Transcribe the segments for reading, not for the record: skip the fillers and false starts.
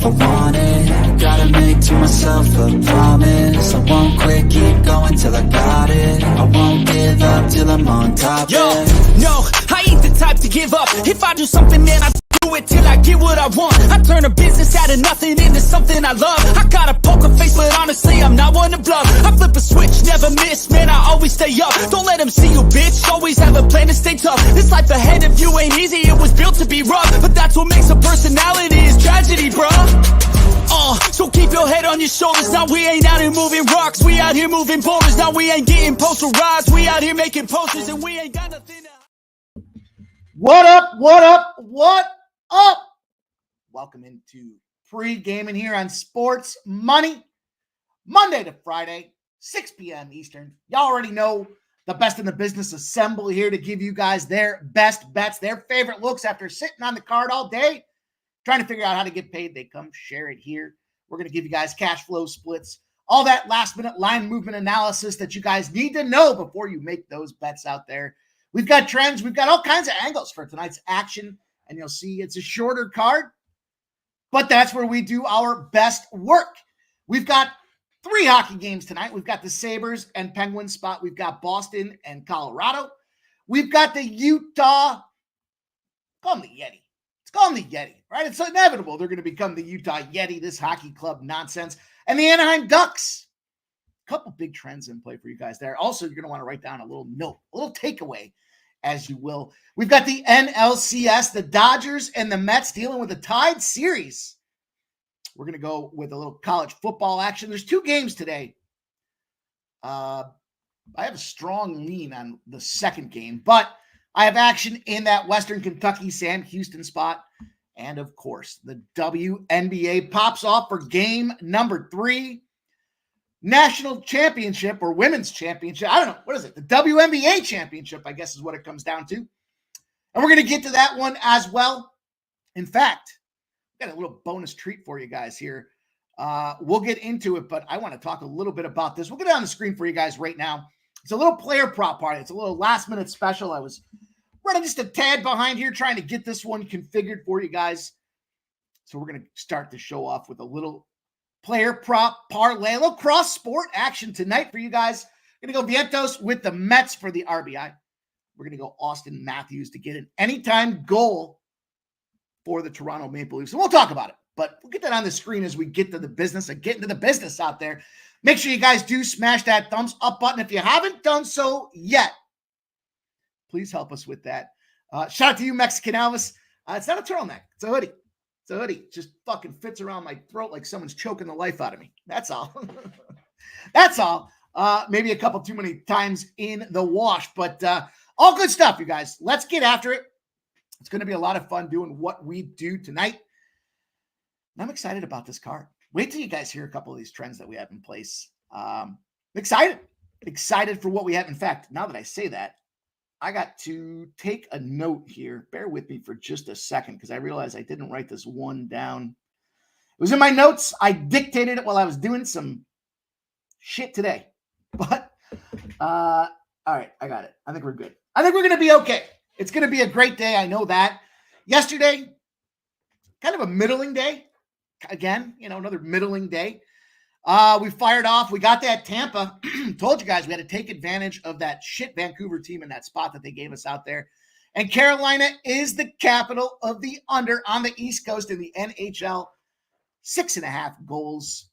if I want it. Gotta make to myself a promise. I won't quit, keep going till I got it. I won't give up till I'm on top. Yo, no, I ain't the type to give up. If I do something, man, I do it till I get what I want. I turn a business out of nothing into something I love. I got a poker face, but honestly, I'm not one to bluff. I flip a switch, never miss, man, I always stay up. Don't let them see you, bitch, always have a plan to stay tough. This life ahead of you ain't easy, it was built to be rough. But that's what makes a personality, is tragedy, bruh. So keep your head on your shoulders. Now we ain't out here moving rocks, we out here moving boulders. Now we ain't getting posterized, we out here making posters, and we ain't got nothing to... What up, what up, what up? Welcome into Pregaming here on Sports Money, Monday to Friday, 6 p.m. Eastern. Y'all already know the best in the business assemble here to give you guys their best bets, their favorite looks after sitting on the card all day, trying to figure out how to get paid. They come share it here. We're going to give you guys cash flow splits, all that last minute line movement analysis that you guys need to know before you make those bets out there. We've got trends. We've got all kinds of angles for tonight's action, and you'll see it's a shorter card, but that's where we do our best work. We've got 3 hockey games tonight. We've got the Sabres and Penguins spot. We've got Boston and Colorado. We've got the Utah, call them the Yeti. Call them the Yeti, right? It's inevitable they're going to become the Utah Yeti, this hockey club nonsense. And the Anaheim Ducks. A couple big trends in play for you guys there. Also, you're going to want to write down a little note, a little takeaway, as you will. We've got the NLCS, the Dodgers and the Mets dealing with a tied series. We're going to go with a little college football action. There's 2 games today. I have a strong lean on the second game, but I have action in that Western Kentucky, Sam Houston spot. And of course, the WNBA pops off for game number 3. National championship or women's championship. I don't know. What is it? The WNBA championship, I guess is what it comes down to. And we're going to get to that one as well. In fact, I've got a little bonus treat for you guys here. We'll get into it, but I want to talk a little bit about this. We'll get it on the screen for you guys right now. It's a little player prop party. It's a little last minute special. I was running just a tad behind here trying to get this one configured for you guys. So we're going to start the show off with a little player prop parlay, a little cross sport action tonight for you guys. We're going to go Vientos with the Mets for the RBI. We're going to go Austin Matthews to get an anytime goal for the Toronto Maple Leafs. And we'll talk about it, but we'll get that on the screen as we get to the business and get into the business out there. Make sure you guys do smash that thumbs up button if you haven't done so yet. Please help us with that. Shout out to you, Mexican Elvis. It's not a turtleneck. It's a hoodie. It's a hoodie. It just fucking fits around my throat like someone's choking the life out of me. That's all. That's all. Maybe a couple too many times in the wash, but all good stuff, you guys. Let's get after it. It's going to be a lot of fun doing what we do tonight. And I'm excited about this card. Wait till you guys hear a couple of these trends that we have in place. Excited for what we have. In fact, now that I say that, I got to take a note here. Bear with me for just a second because I realized I didn't write this one down. It was in my notes. I dictated it while I was doing some shit today. But, all right, I got it. I think we're good. I think we're going to be okay. It's going to be a great day. I know that. Yesterday, kind of a middling day. Again, another middling day. We fired off. We got that Tampa. Told you guys we had to take advantage of that shit Vancouver team in that spot that they gave us out there. And Carolina is the capital of the under on the East Coast in the NHL. 6.5 goals.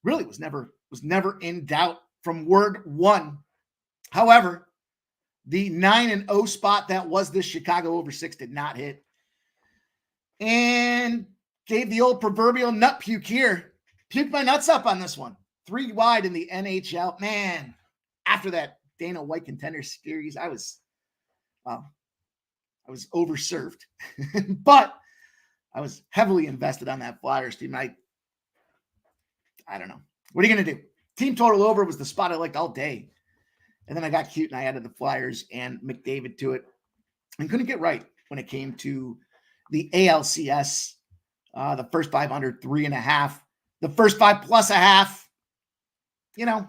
Really was never in doubt from word one. However, the 9-0 spot that was this Chicago over 6 did not hit. And gave the old proverbial nut puke here. Puked my nuts up on this one. 3 wide in the NHL. Man, after that Dana White Contender Series, I was overserved. But I was heavily invested on that Flyers team. I don't know. What are you going to do? Team total over was the spot I liked all day. And then I got cute and I added the Flyers and McDavid to it. And couldn't get right when it came to the ALCS. The first 5 under 3.5. The first 5 plus a half. I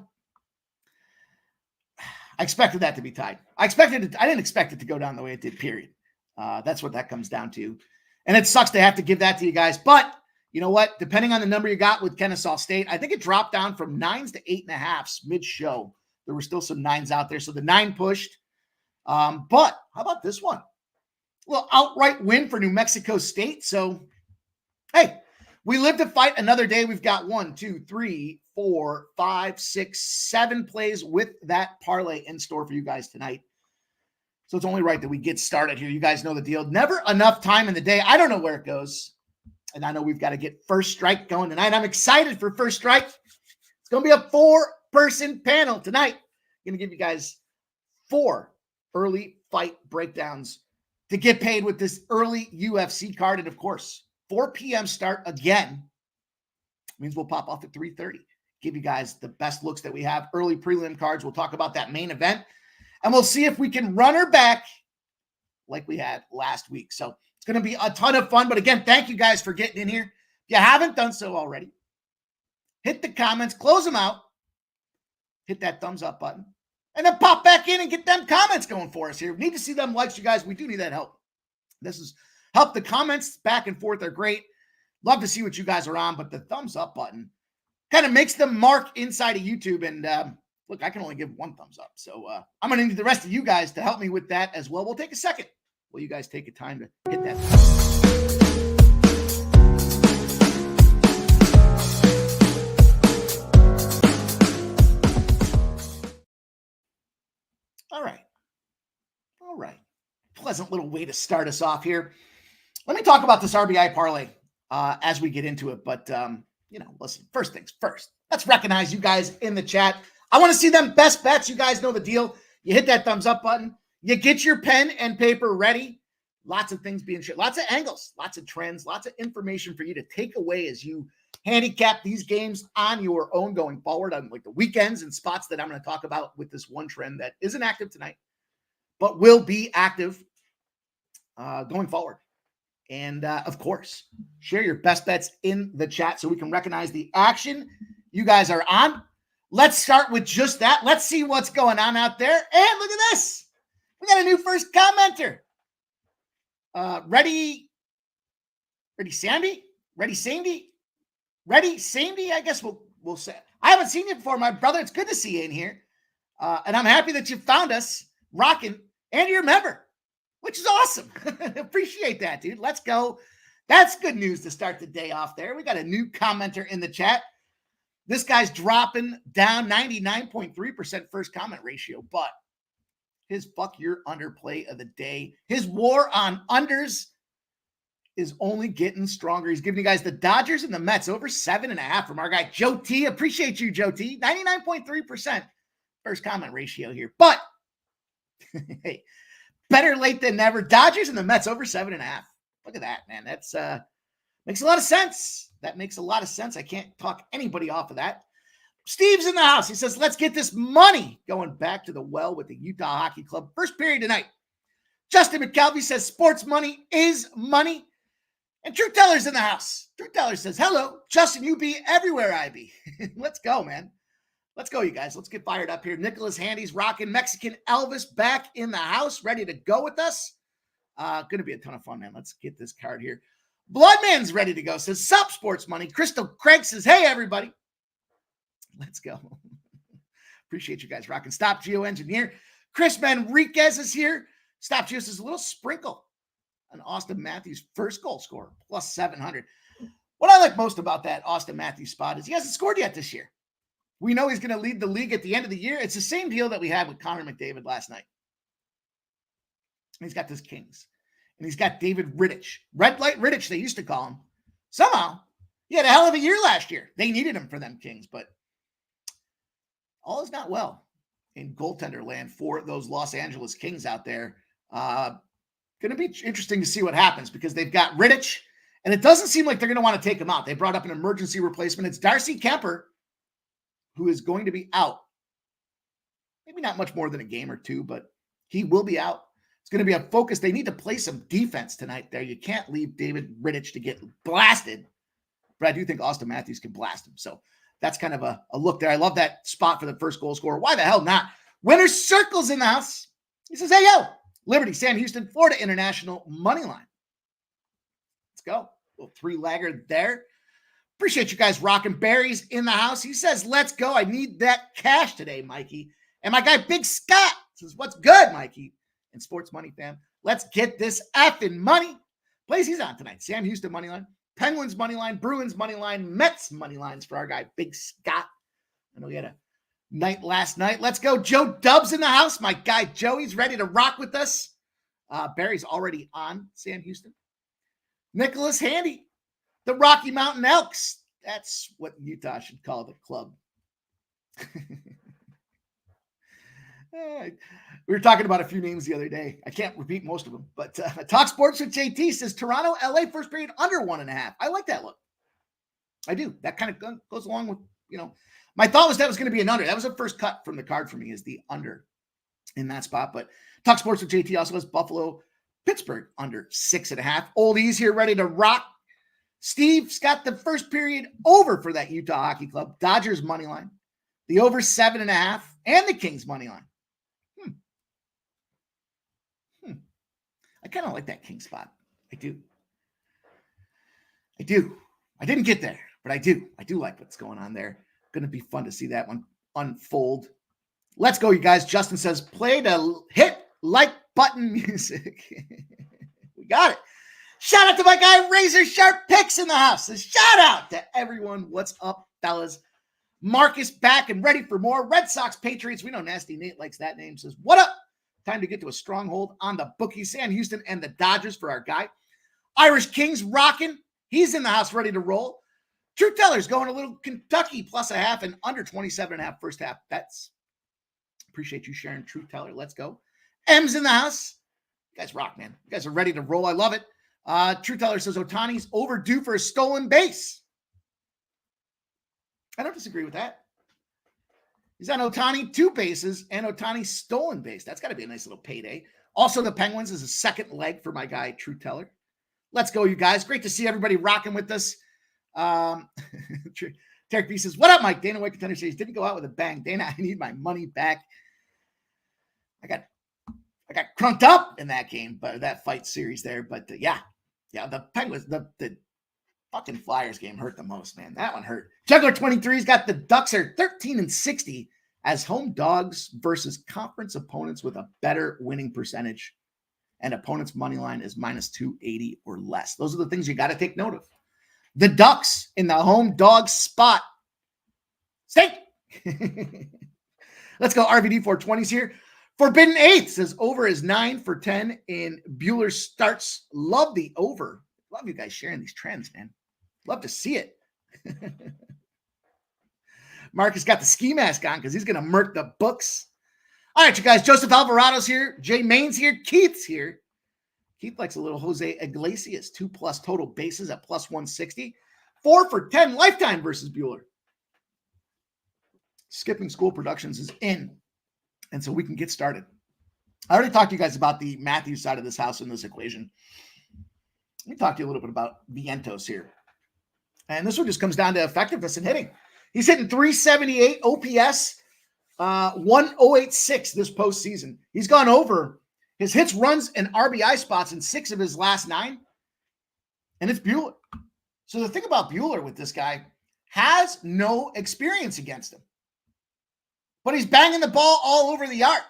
expected that to be tied. I didn't expect it to go down the way it did, period. That's what that comes down to. And it sucks to have to give that to you guys. But You know what? Depending on the number you got with Kennesaw State, I think it dropped down from 9s to 8.5s mid-show. There were still some 9s out there, so the 9 pushed. But how about this one? A little outright win for New Mexico State. So, hey, we live to fight another day. We've got 1, 2, 3, 4, 5, 6, 7 plays with that parlay in store for you guys tonight. So it's only right that we get started here. You guys know the deal. Never enough time in the day. I don't know where it goes. And I know we've got to get First Strike going tonight. I'm excited for First Strike. It's going to be a 4-person panel tonight. I'm going to give you guys 4 early fight breakdowns to get paid with this early UFC card. And of course, 4 p.m. start again means we'll pop off at 3:30. Give you guys the best looks that we have. Early prelim cards. We'll talk about that main event. And we'll see if we can run her back like we had last week. So it's going to be a ton of fun. But again, thank you guys for getting in here. If you haven't done so already, hit the comments, close them out, hit that thumbs up button, and then pop back in and get them comments going for us here. We need to see them likes, you guys. We do need that help. This is help. The comments back and forth are great. Love to see what you guys are on, but the thumbs up button kind of makes them mark inside of YouTube. And look, I can only give 1 thumbs up. So I'm going to need the rest of you guys to help me with that as well. We'll take a second. Will you guys take a time to hit that? All right. Pleasant little way to start us off here. Let me talk about this RBI parlay as we get into it. But, listen, first things first. Let's recognize you guys in the chat. I want to see them best bets. You guys know the deal. You hit that thumbs up button. You get your pen and paper ready. Lots of things being shared. Lots of angles. Lots of trends. Lots of information for you to take away as you handicap these games on your own going forward on like the weekends and spots that I'm going to talk about with this one trend that isn't active tonight, but will be active going forward. And of course, share your best bets in the chat so we can recognize the action you guys are on. Let's start with just that. Let's see what's going on out there. And look at this. We got a new first commenter. Ready Sandy, I guess we'll say. I haven't seen you before, my brother. It's good to see you in here. And I'm happy that you found us rocking and you're a member, which is awesome. Appreciate that, dude. Let's go. That's good news to start the day off there. We got a new commenter in the chat. This guy's dropping down 99.3% first comment ratio, but his fuck your underplay of the day, his war on unders is only getting stronger. He's giving you guys the Dodgers and the Mets over 7.5 from our guy, Joe T. Appreciate you, Joe T. 99.3% first comment ratio here, but hey, better late than never. Dodgers and the Mets over 7.5. Look at that, man. That's makes a lot of sense. That makes a lot of sense. I can't talk anybody off of that. Steve's in the house. He says, let's get this money going back to the well with the Utah Hockey Club. First period tonight. Justin McKelvey says, sports money is money. And True Teller's in the house. True Teller says, hello, Justin, you be everywhere I be. Let's go, man. Let's go, you guys. Let's get fired up here. Nicholas Handy's rocking. Mexican Elvis back in the house, ready to go with us. Going to be a ton of fun, man. Let's get this card here. Bloodman's ready to go. Says, sup, sports money. Crystal Craig says, hey, everybody. Let's go. Appreciate you guys rocking. Stop Geo Engineer. Chris Manriquez is here. Stop Geo says, a little sprinkle on Austin Matthews' first goal scorer, plus 700. What I like most about that Austin Matthews spot is he hasn't scored yet this year. We know he's going to lead the league at the end of the year. It's the same deal that we had with Connor McDavid last night. And he's got this Kings. And he's got David Rittich. Red Light Rittich, they used to call him. Somehow, he had a hell of a year last year. They needed him for them Kings, but all is not well in goaltender land for those Los Angeles Kings out there. Going to be interesting to see what happens because they've got Rittich, and it doesn't seem like they're going to want to take him out. They brought up an emergency replacement. It's Darcy Kemper, who is going to be out. Maybe not much more than a game or two, but he will be out. It's going to be a focus. They need to play some defense tonight there. You can't leave David Rittich to get blasted, but I do think Austin Matthews can blast him. So that's kind of a look there. I love that spot for the first goal scorer. Why the hell not? Winner's Circle's in the house. He says, hey, yo, Liberty, Sam Houston, Florida International money line. Let's go. Little 3-lagger there. Appreciate you guys rocking. Barry's in the house. He says, let's go. I need that cash today, Mikey. And my guy, Big Scott, says, what's good, Mikey? And Sports Money fam, let's get this effing money. Plays he's on tonight. Sam Houston money line, Penguins money line, Bruins money line, Mets money lines for our guy, Big Scott. I know he had a night last night. Let's go. Joe Dubs in the house. My guy, Joey's ready to rock with us. Barry's already on Sam Houston. Nicholas Handy. The Rocky Mountain Elks. That's what Utah should call the club. We were talking about a few names the other day. I can't repeat most of them, but Talk Sports with JT says Toronto, LA first period under 1.5. I like that look. I do. That kind of goes along with, my thought was that was going to be an under. That was the first cut from the card for me, is the under in that spot. But Talk Sports with JT also has Buffalo, Pittsburgh under 6.5. Oldies here ready to rock. Steve's got the first period over for that Utah Hockey Club. Dodgers money line, the over 7.5, and the Kings money line. I kind of like that King spot. I do. I didn't get there, but I do. I do like what's going on there. Going to be fun to see that one unfold. Let's go, you guys. Justin says, play the hit like button music. We got it. Shout out to my guy, Razor Sharp Picks in the house. A shout out to everyone. What's up, fellas? Marcus back and ready for more. Red Sox Patriots. We know Nasty Nate likes that name. Says, what up? Time to get to a stronghold on the bookies. Sam Houston and the Dodgers for our guy. Irish Kings rocking. He's in the house ready to roll. True Teller's going a little Kentucky +0.5 and under 27.5 first half bets. Appreciate you sharing, True Teller. Let's go. M's in the house. You guys rock, man. You guys are ready to roll. I love it. True Teller says Ohtani's overdue for a stolen base. I don't disagree with that. He's on Ohtani 2 bases and Ohtani stolen base. That's got to be a nice little payday. Also, the Penguins is a second leg for my guy, True Teller. Let's go, you guys. Great to see everybody rocking with us. Tarek B says, what up, Mike? Dana White Contender Series didn't go out with a bang. Dana, I need my money back. I got crunked up in that game, but that fight series there. But yeah, the Penguins, the fucking Flyers game hurt the most, man. That one hurt. Juggler 23's got the Ducks are 13-60 as home dogs versus conference opponents with a better winning percentage. And opponent's money line is -280 or less. Those are the things you got to take note of. The Ducks in the home dog spot. Stay. Let's go. RVD 420s here. Forbidden Eighth says over is 9 for 10 in Bueller starts. Love the over. Love you guys sharing these trends, man. Love to see it. Marcus got the ski mask on because he's going to murk the books. All right, you guys. Joseph Alvarado's here. Jay Main's here. Keith's here. Keith likes a little Jose Iglesias. 2+ total bases at +160. 4 for 10 lifetime versus Bueller. Skipping School Productions is in. And so we can get started. I already talked to you guys about the Matthews side of this house in this equation. Let me talk to you a little bit about Vientos here. And this one just comes down to effectiveness and hitting. He's hitting .378 OPS, 1.086 this postseason. He's gone over his hits, runs, and RBI spots in 6 of his last 9. And it's Bueller. So the thing about Bueller with this guy, has no experience against him. But he's banging the ball all over the yard.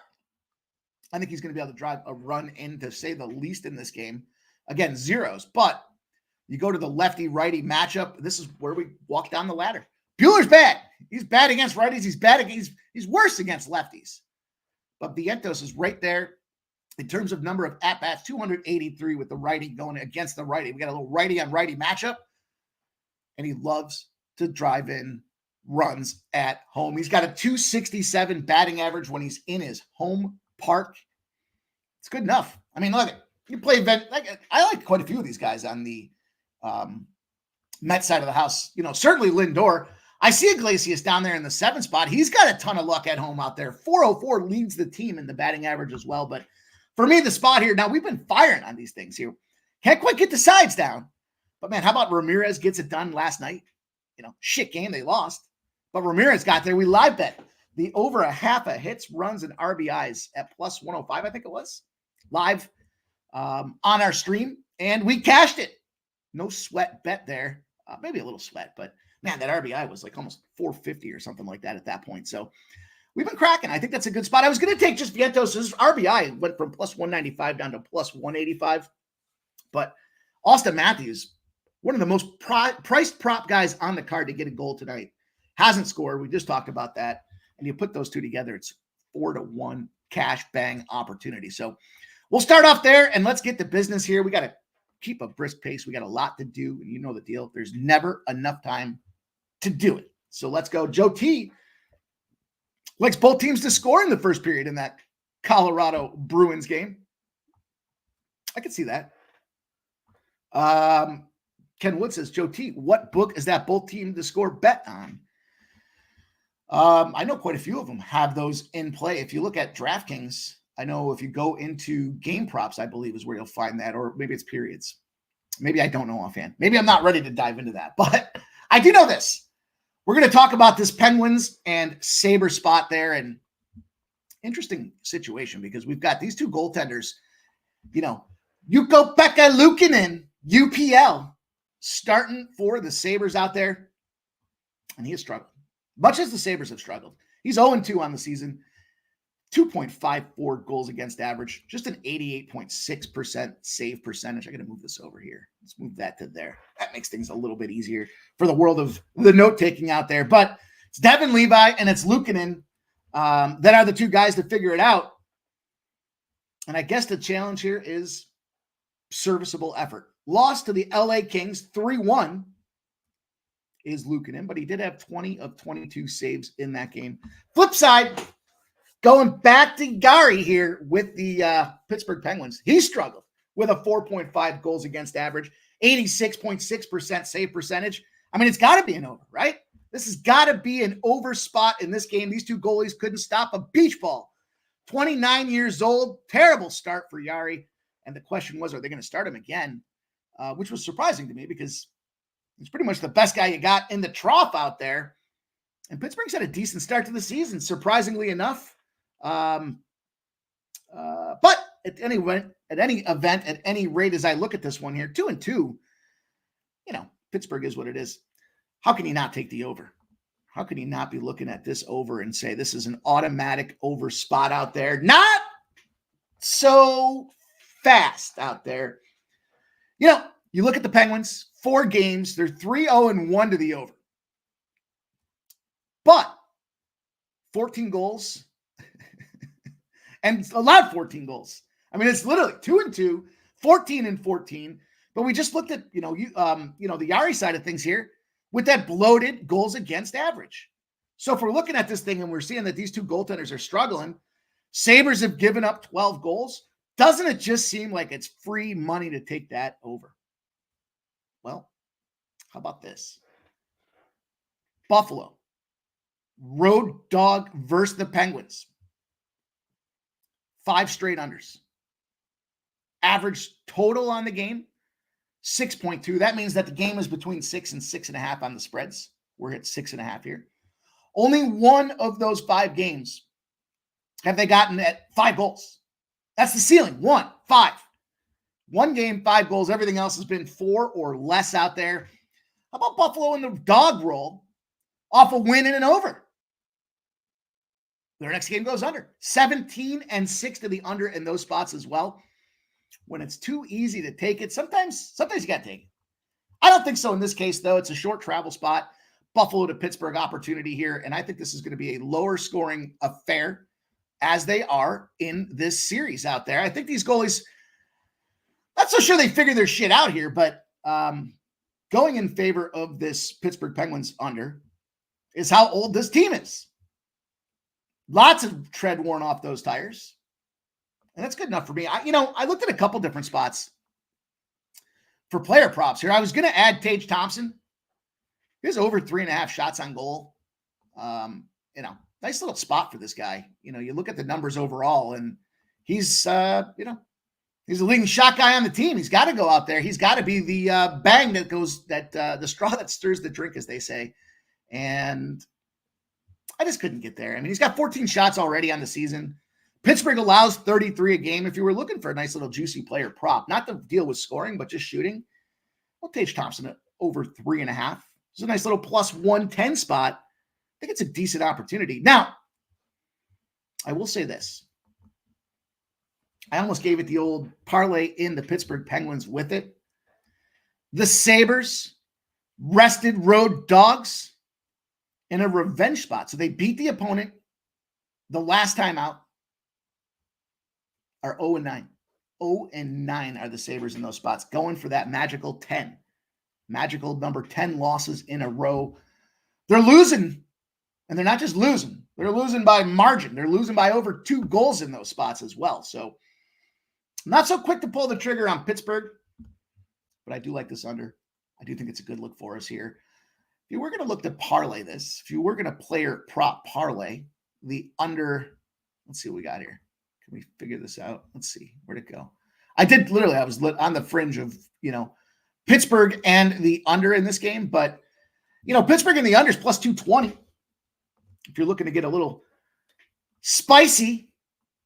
I think he's going to be able to drive a run in, to say the least, in this game. Again, zeros. But you go to the lefty-righty matchup. This is where we walk down the ladder. Bueller's bad. He's bad against righties. He's worse against lefties. But Vientos is right there in terms of number of at-bats, 283 with the righty going against the righty. We got a little righty-on-righty matchup. And he loves to drive in runs at home. He's got a .267 batting average when he's in his home park. It's good enough. I mean, look, you play I like quite a few of these guys on the Mets side of the house. Certainly Lindor. I see Iglesias down there in the 7th spot. He's got a ton of luck at home out there. 404 leads the team in the batting average as well. But for me, the spot here, now we've been firing on these things here. Can't quite get the sides down. But man, how about Ramirez gets it done last night? Shit game, they lost. But Ramirez got there. We live bet the over a half of hits, runs, and RBIs at +105, I think it was, live on our stream. And we cashed it. No sweat bet there. maybe a little sweat, but man, that RBI was like almost 450 or something like that at that point. So we've been cracking. I think that's a good spot. I was going to take just Vientos' RBI went from plus 195 down to plus 185, but Austin Matthews, one of the most priced prop guys on the card to get a goal tonight, hasn't scored. We just talked about that. And you put those two together, it's 4-1 cash bang opportunity. So we'll start off there and let's get to business here. We got to keep a brisk pace. We got a lot to do. And you know the deal. There's never enough time to do it. So let's go. Joe T likes both teams to score in the first period in that Colorado Bruins game. I can see that. Ken Wood says, Joe T, what book is that both team to score bet on? I know quite a few of them have those in play. If you look at DraftKings, I know if you go into game props, I believe is where you'll find that, or maybe it's periods. Maybe I don't know offhand. Maybe I'm not ready to dive into that, but I do know this. We're going to talk about this Penguins and Sabres spot there, and interesting situation because we've got these two goaltenders, Ukko-Pekka Luukkonen, UPL, starting for the Sabres out there, and he has struggled. Much as the Sabres have struggled. He's 0-2 on the season, 2.54 goals against average, just an 88.6% save percentage. I got to move this over here. Let's move that to there. That makes things a little bit easier for the world of the note-taking out there. But it's Devin Levi and it's Luukkonen that are the two guys to figure it out. And I guess the challenge here is serviceable effort. Lost to the LA Kings 3-1 is Luukkonen, but he did have 20 of 22 saves in that game. Flip side, going back to Gary here with the Pittsburgh Penguins. He struggled with a 4.5 goals against average, 86.6% save percentage. I mean, it's got to be an over, right? This has got to be an over spot in this game. These two goalies couldn't stop a beach ball. 29 years old, terrible start for Yari. And the question was, are they going to start him again? Which was surprising to me because he's pretty much the best guy you got in the trough out there. And Pittsburgh's had a decent start to the season, surprisingly enough. But at any event, at any rate, as I look at this one here, 2-2, Pittsburgh is what it is. How can you not take the over? How can you not be looking at this over and say this is an automatic over spot out there? Not so fast out there. You look at the Penguins, 4 games, they're 3-0-1 to the over. But 14 goals and allowed 14 goals. I mean, it's literally 2-2, 14-14. But we just looked at, the Yari side of things here with that bloated goals against average. So if we're looking at this thing and we're seeing that these two goaltenders are struggling, Sabres have given up 12 goals. Doesn't it just seem like it's free money to take that over? Well, how about this? Buffalo, road dog versus the Penguins. 5 straight unders. Average total on the game, 6.2. That means that the game is between 6 and 6.5 on the spreads. We're at 6.5 here. Only one of those 5 games have they gotten at 5 goals. That's the ceiling. 5. One game, 5 goals. Everything else has been 4 or less out there. How about Buffalo in the dog roll off a win and an over? Their next game goes under. 17-6 to the under in those spots as well. When it's too easy to take it, sometimes you got to take it. I don't think so in this case, though. It's a short travel spot. Buffalo to Pittsburgh opportunity here. And I think this is going to be a lower scoring affair as they are in this series out there. I think these goalies, not so sure they figure their shit out here, but going in favor of this Pittsburgh Penguins under is how old this team is. Lots of tread worn off those tires. And that's good enough for me. I looked at a couple different spots for player props here. I was going to add Tage Thompson. He's over 3.5 shots on goal. Nice little spot for this guy. You look at the numbers overall, and he's the leading shot guy on the team. He's got to go out there. He's got to be the bang that goes, the straw that stirs the drink, as they say. And I just couldn't get there. I mean, he's got 14 shots already on the season. Pittsburgh allows 33 a game. If you were looking for a nice little juicy player prop, not to deal with scoring, but just shooting, well, Tage Thompson over 3.5. It's a nice little plus 110 spot. I think it's a decent opportunity. Now, I will say this. I almost gave it the old parlay in the Pittsburgh Penguins with it. The Sabres rested road dogs in a revenge spot. So they beat the opponent the last time out. Are 0-9. 0-9 are the Sabres in those spots, going for that magical 10. Magical number 10 losses in a row. They're losing, and they're not just losing. They're losing by margin. They're losing by over 2 goals in those spots as well. So I'm not so quick to pull the trigger on Pittsburgh, but I do like this under. I do think it's a good look for us here. If you were going to look to parlay this, if you were going to player prop parlay the under, let's see what we got here. Can we figure this out? Let's see. Where'd it go? I was on the fringe of, Pittsburgh and the under in this game, but, Pittsburgh and the under is plus 220. If you're looking to get a little spicy,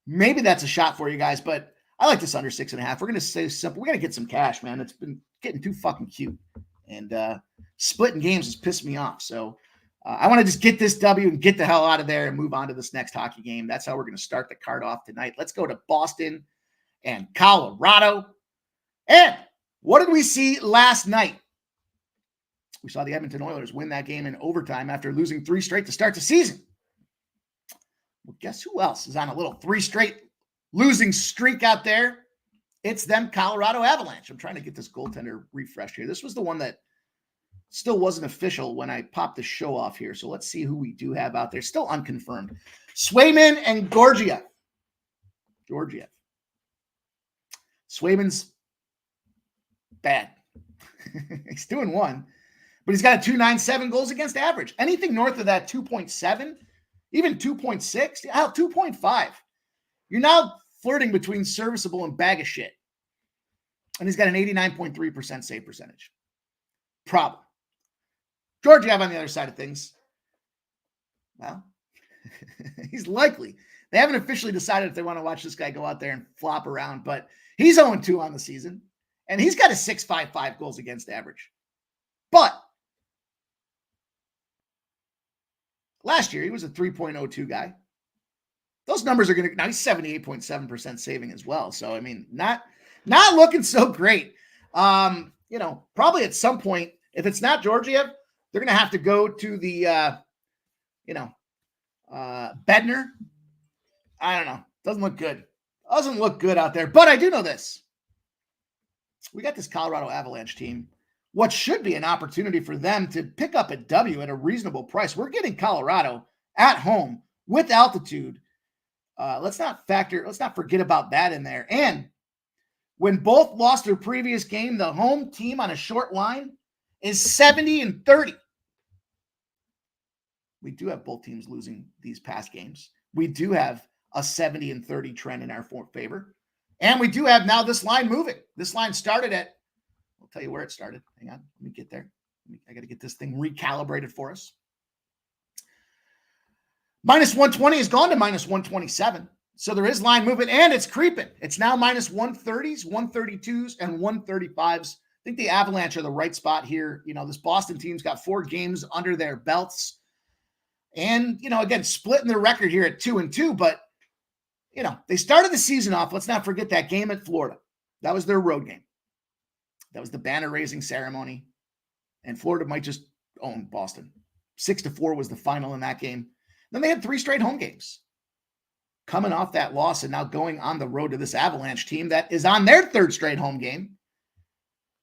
maybe that's a shot for you guys, but I like this under 6.5. We're going to say simple. We got to get some cash, man. It's been getting too fucking cute. And splitting games has pissed me off. So I want to just get this W and get the hell out of there and move on to this next hockey game. That's how we're going to start the card off tonight. Let's go to Boston and Colorado. And what did we see last night? We saw the Edmonton Oilers win that game in overtime after losing 3 straight to start the season. Well, guess who else is on a little 3 straight losing streak out there? It's them Colorado Avalanche. I'm trying to get this goaltender refreshed here. This was the one that still wasn't official when I popped the show off here. So let's see who we do have out there. Still unconfirmed. Swayman and Georgiev. Swayman's bad. He's 2-1, but he's got a 2.97 goals against average. Anything north of that 2.7, even 2.6, 2.5. You're now flirting between serviceable and bag of shit. And he's got an 89.3% save percentage. Problem. Georgiev on the other side of things, well, he's likely. They haven't officially decided if they want to watch this guy go out there and flop around, but he's 0-2 on the season, and he's got a 6.55 goals against average. But last year, he was a 3.02 guy. Those numbers are going to, now he's 78.7% saving as well. So, I mean, not looking so great. Probably at some point, if it's not Georgiev, they're going to have to go to the, Bednar. I don't know. Doesn't look good. Doesn't look good out there. But I do know this. We got this Colorado Avalanche team. What should be an opportunity for them to pick up a W at a reasonable price. We're getting Colorado at home with altitude. Let's not forget about that in there. And when both lost their previous game, the home team on a short line is 70-30. We do have both teams losing these past games. We do have a 70-30 trend in our favor. And we do have now this line moving. This line started at, I'll tell you where it started. Hang on, let me get there. I got to get this thing recalibrated for us. Minus 120 has gone to minus 127. So there is line movement, and it's creeping. It's now minus 130s, 132s, and 135s. I think the Avalanche are the right spot here. This Boston team's got 4 games under their belts. And, again, splitting their record here at 2-2. But, they started the season off. Let's not forget that game at Florida. That was their road game. That was the banner-raising ceremony. And Florida might just own Boston. 6-4 was the final in that game. Then they had 3 straight home games. Coming off that loss and now going on the road to this Avalanche team that is on their 3rd straight home game.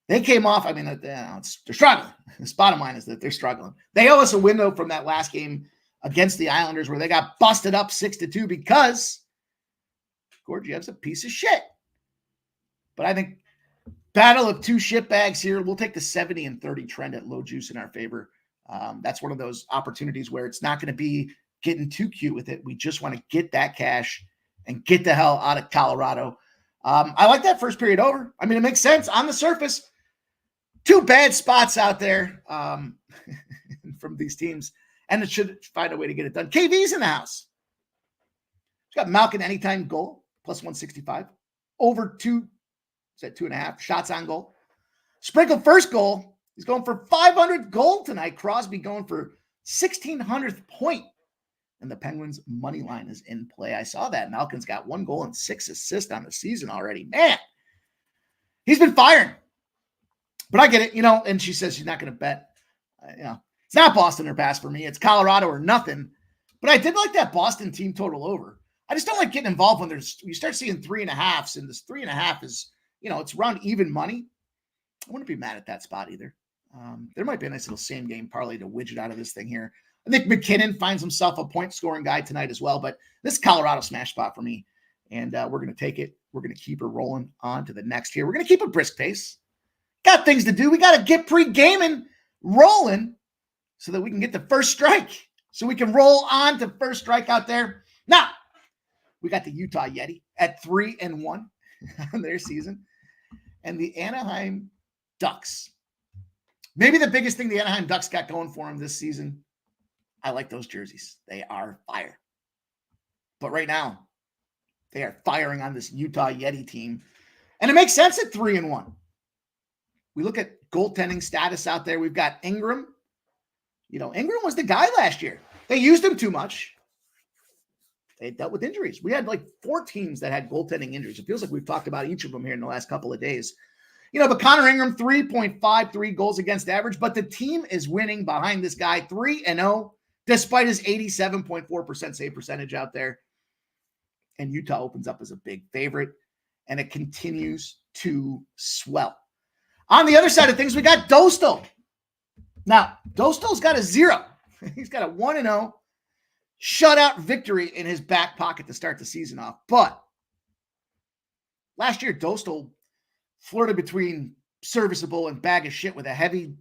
They came off, they're struggling. The bottom line is that they're struggling. They owe us a window from that last game against the Islanders where they got busted up 6-2 because Georgiev's a piece of shit. But I think battle of 2 shitbags here. We'll take the 70-30 trend at low juice in our favor. That's one of those opportunities where it's not going to be getting too cute with it. We just want to get that cash and get the hell out of Colorado. I like that first period over. It makes sense on the surface. 2 bad spots out there from these teams, and it should find a way to get it done. KV's in the house. He's got Malkin anytime goal, plus 165. Over 2.5 shots on goal. Sprinkle first goal, He's going for 500 goal tonight. Crosby going for 1,600th point. And the Penguins' money line is in play. I saw that. Malkin's got 1 goal and 6 assists on the season already. Man, he's been firing. But I get it, and she says she's not going to bet. It's not Boston or pass for me. It's Colorado or nothing. But I did like that Boston team total over. I just don't like getting involved when you start seeing 3.5s, and this 3.5 is, it's around even money. I wouldn't be mad at that spot either. There might be a nice little same game parlay to widget out of this thing here. I think McKinnon finds himself a point scoring guy tonight as well, but this is Colorado smash spot for me. And we're going to take it. We're going to keep her rolling on to the next here. We're going to keep a brisk pace. Got things to do. We got to get pre-gaming rolling so that we can get the first strike. So we can roll on to first strike out there. Now, we got the Utah Yeti at 3-1 on their season. And the Anaheim Ducks. Maybe the biggest thing the Anaheim Ducks got going for them this season. I like those jerseys. They are fire. But right now, they are firing on this Utah Yeti team. And it makes sense at 3-1. We look at goaltending status out there. We've got Ingram. Ingram was the guy last year. They used him too much. They dealt with injuries. We had like 4 teams that had goaltending injuries. It feels like we've talked about each of them here in the last couple of days. But Connor Ingram, 3.53 goals against average, but the team is winning behind this guy 3-0, despite his 87.4% save percentage out there. And Utah opens up as a big favorite, and it continues to swell. On the other side of things, we got Dostal. Now, Dostal's got a 0. He's got a 1-0 shutout victory in his back pocket to start the season off. But last year, Dostal flirted between serviceable and bag of shit with a heavy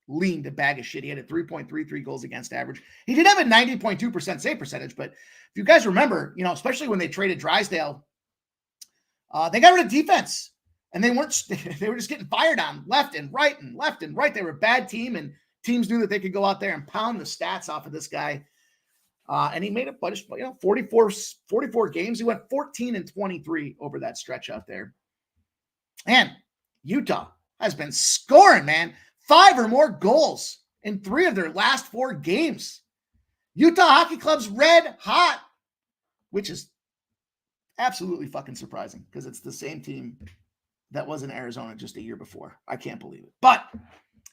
lean to bag of shit. He had a 3.33 goals against average. He did have a 90.2% save percentage, but if you guys remember, especially when they traded Drysdale, they got rid of defense, and they were just getting fired on left and right and left and right. They were a bad team, and teams knew that they could go out there and pound the stats off of this guy. And he made a bunch, 44 games. He went 14-23 over that stretch out there. And Utah has been scoring, man. 5 or more goals in 3 of their last 4 games. Utah Hockey Club's red hot, which is absolutely fucking surprising because it's the same team that was in Arizona just a year before. I can't believe it. But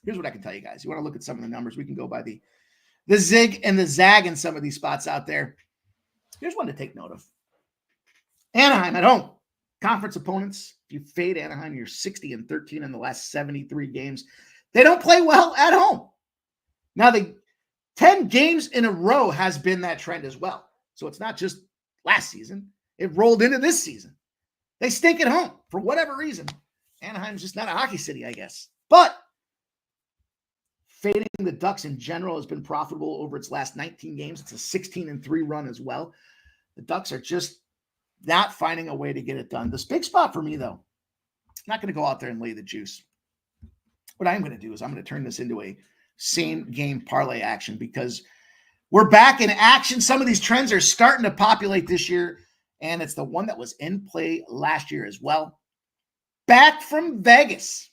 here's what I can tell you guys. You want to look at some of the numbers. We can go by the zig and the zag in some of these spots out there. Here's one to take note of. Anaheim at home. Conference opponents. If you fade Anaheim, you're 60-13 in the last 73 games. They don't play well at home. Now, the 10 games in a row has been that trend as well. So it's not just last season. It rolled into this season. They stink at home for whatever reason. Anaheim's just not a hockey city, I guess. But fading the Ducks in general has been profitable over its last 19 games. It's a 16-3 run as well. The Ducks are just not finding a way to get it done. This big spot for me, though, I'm not going to go out there and lay the juice. What I'm going to do is I'm going to turn this into a same game parlay action because we're back in action. Some of these trends are starting to populate this year, and it's the one that was in play last year as well. Back from Vegas.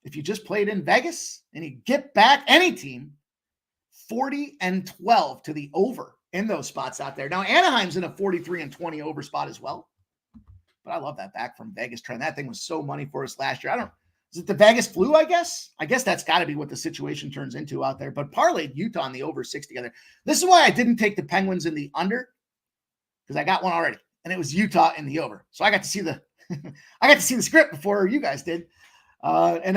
If you just played in Vegas and you get back any team, 40-12 to the over in those spots out there. Now, Anaheim's in a 43-20 over spot as well. But I love that back from Vegas trend. That thing was so money for us last year. Is it the Vegas flu, I guess? I guess that's got to be what the situation turns into out there. But parlayed Utah on the over 6 together. This is why I didn't take the Penguins in the under, because I got one already, and it was Utah in the over. So I got to see the script before you guys did. And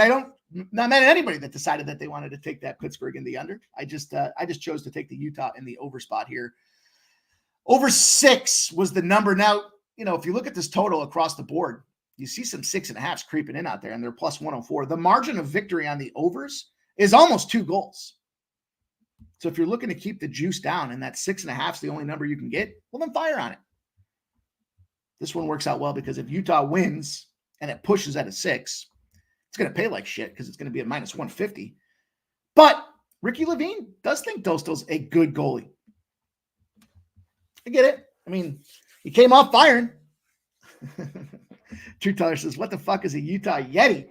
not mad at anybody that decided that they wanted to take that Pittsburgh in the under. I just chose to take the Utah in the over spot here. Over 6 was the number. Now, if you look at this total across the board, you see some 6.5s creeping in out there, and they're plus 104. The margin of victory on the overs is almost 2 goals. So if you're looking to keep the juice down and that 6.5 is the only number you can get, well, then fire on it. This one works out well because if Utah wins and it pushes at a 6, it's going to pay like shit because it's going to be at minus 150. But Ricky Levine does think Dostal's a good goalie. I get it. I mean, he came off firing. True Teller says, what the fuck is a Utah Yeti?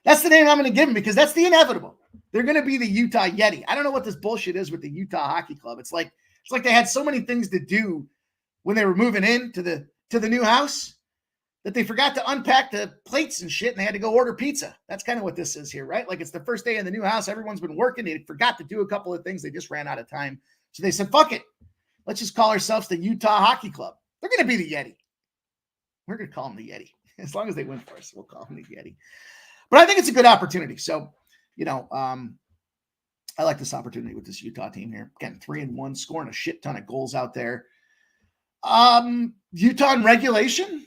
That's the name I'm going to give them because that's the inevitable. They're going to be the Utah Yeti. I don't know what this bullshit is with the Utah Hockey Club. It's like they had so many things to do when they were moving in to the new house that they forgot to unpack the plates and shit, and they had to go order pizza. That's kind of what this is here, right? Like it's the first day in the new house. Everyone's been working. They forgot to do a couple of things. They just ran out of time. So they said, fuck it. Let's just call ourselves the Utah Hockey Club. They're going to be the Yeti. We're going to call them the Yeti. As long as they win for us, we'll call them the Yeti. But I think it's a good opportunity. So, I like this opportunity with this Utah team here. Getting 3-1, scoring a shit ton of goals out there. Utah in regulation,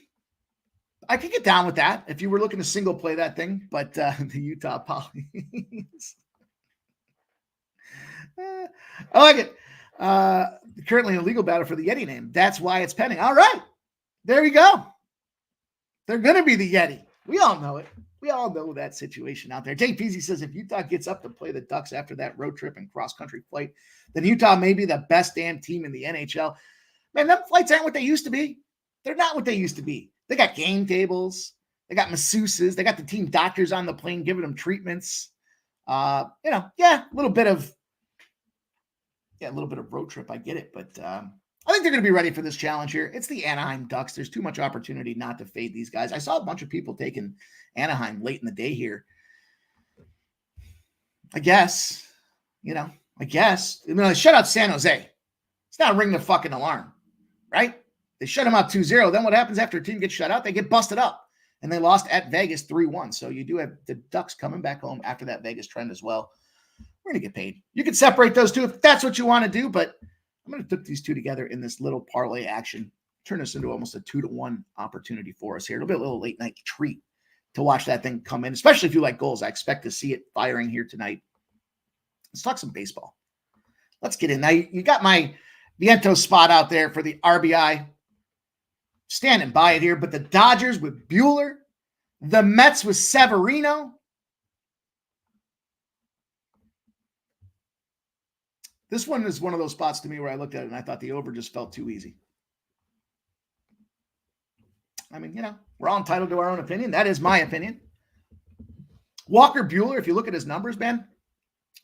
I could get down with that if you were looking to single play that thing. But the Utah Polys, I like it. Currently a legal battle for the Yeti name. That's why it's pending. All right, there we go. They're going to be the Yeti. We all know it. We all know that situation out there. Jay Peasy says if Utah gets up to play the Ducks after that road trip and cross-country flight, then Utah may be the best damn team in the NHL. Man, them flights aren't what they used to be. They're not what they used to be. They got game tables. They got masseuses. They got the team doctors on the plane giving them treatments. A little bit of road trip. I get it. But I think they're going to be ready for this challenge here. It's the Anaheim Ducks. There's too much opportunity not to fade these guys. I saw a bunch of people taking Anaheim late in the day here. I guess. They shut out San Jose. It's not ringing the fucking alarm, right? They shut them out 2-0. Then what happens after a team gets shut out? They get busted up. And they lost at Vegas 3-1. So you do have the Ducks coming back home after that Vegas trend as well. We're going to get paid. You can separate those two if that's what you want to do, but I'm going to put these two together in this little parlay action. Turn this into almost a 2-1 opportunity for us here. It'll be a little late night treat to watch that thing come in, especially if you like goals. I expect to see it firing here tonight. Let's talk some baseball. Let's get in. Now, you got my Viento spot out there for the RBI. Standing by it here, but the Dodgers with Buehler, the Mets with Severino. This one is one of those spots to me where I looked at it and I thought the over just felt too easy. I mean, we're all entitled to our own opinion. That is my opinion. Walker Buehler, if you look at his numbers, man,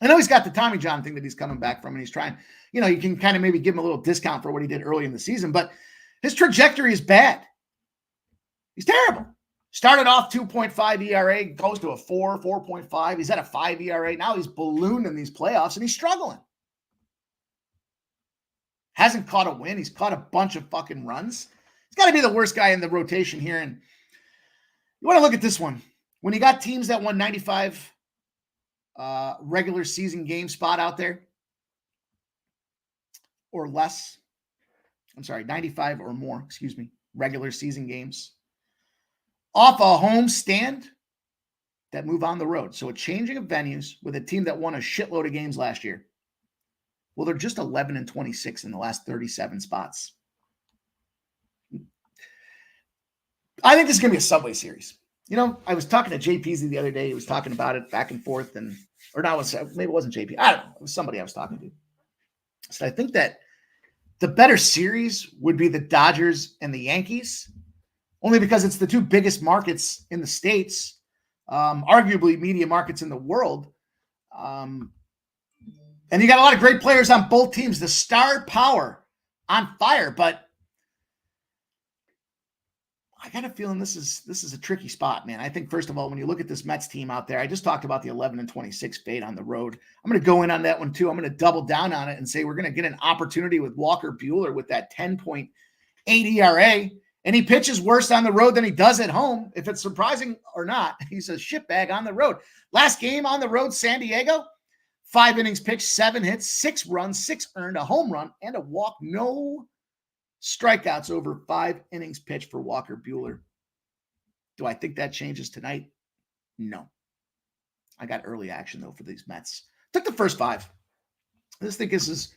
I know he's got the Tommy John thing that he's coming back from and he's trying, you can kind of maybe give him a little discount for what he did early in the season, but his trajectory is bad. He's terrible. Started off 2.5 ERA, goes to a 4.5. He's at a 5 ERA. Now he's ballooned in these playoffs and he's struggling. Hasn't caught a win. He's caught a bunch of fucking runs. He's got to be the worst guy in the rotation here. And you want to look at this one. When you got teams that won 95 regular season game spot out there or less, 95 or more, regular season games off a home stand that move on the road. So a changing of venues with a team that won a shitload of games last year. Well, they're just 11-26 in the last 37 spots. I think this is going to be a Subway series. I was talking to JP the other day. He was talking about it back and forth maybe it wasn't JP. I don't know. It was somebody I was talking to. So I think that the better series would be the Dodgers and the Yankees, only because it's the two biggest markets in the States, arguably media markets in the world. And you got a lot of great players on both teams, the star power on fire, but I got a feeling this is a tricky spot, man. I think, first of all, when you look at this Mets team out there, I just talked about the 11-26 fade on the road. I'm going to go in on that one too. I'm going to double down on it and say we're going to get an opportunity with Walker Buehler with that 10.8 ERA, and he pitches worse on the road than he does at home. If it's surprising or not, he's a shitbag on the road. Last game on the road, San Diego, 5 innings pitched, 7 hits, 6 runs, 6 earned, a home run, and a walk. No strikeouts over 5 innings pitched for Walker Buehler. Do I think that changes tonight? No. I got early action, though, for these Mets. Took the first 5. I just think this is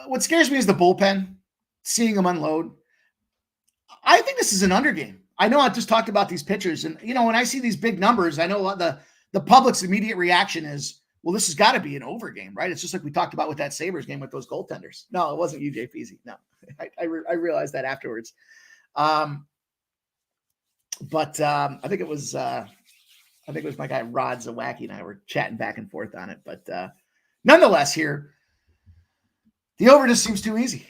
what scares me is the bullpen, seeing them unload. I think this is an under game. I know I just talked about these pitchers, and, when I see these big numbers, I know the public's immediate reaction is, well, this has got to be an over game, right? It's just like we talked about with that Sabres game with those goaltenders. No, it wasn't UJ Feezy. No, I realized that afterwards. But I think it was I think it was my guy Rod Zawacki and I were chatting back and forth on it. But nonetheless, here, the over just seems too easy.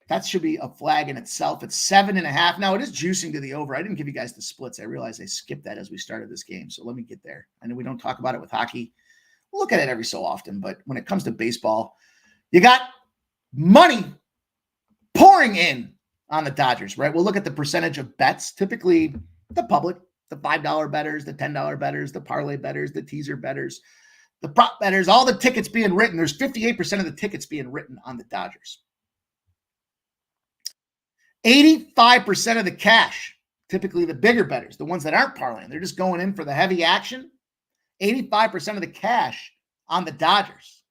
That should be a flag in itself. It's 7.5. Now, it is juicing to the over. I didn't give you guys the splits. I realized I skipped that as we started this game. So let me get there. I know we don't talk about it with hockey. We'll look at it every so often. But when it comes to baseball, you got money pouring in on the Dodgers, right? We'll look at the percentage of bets. Typically, the public, the $5 bettors, the $10 bettors, the parlay bettors, the teaser bettors, the prop bettors, all the tickets being written. There's 58% of the tickets being written on the Dodgers. 85% of the cash, typically the bigger bettors, the ones that aren't parlaying, they're just going in for the heavy action. 85% of the cash on the Dodgers.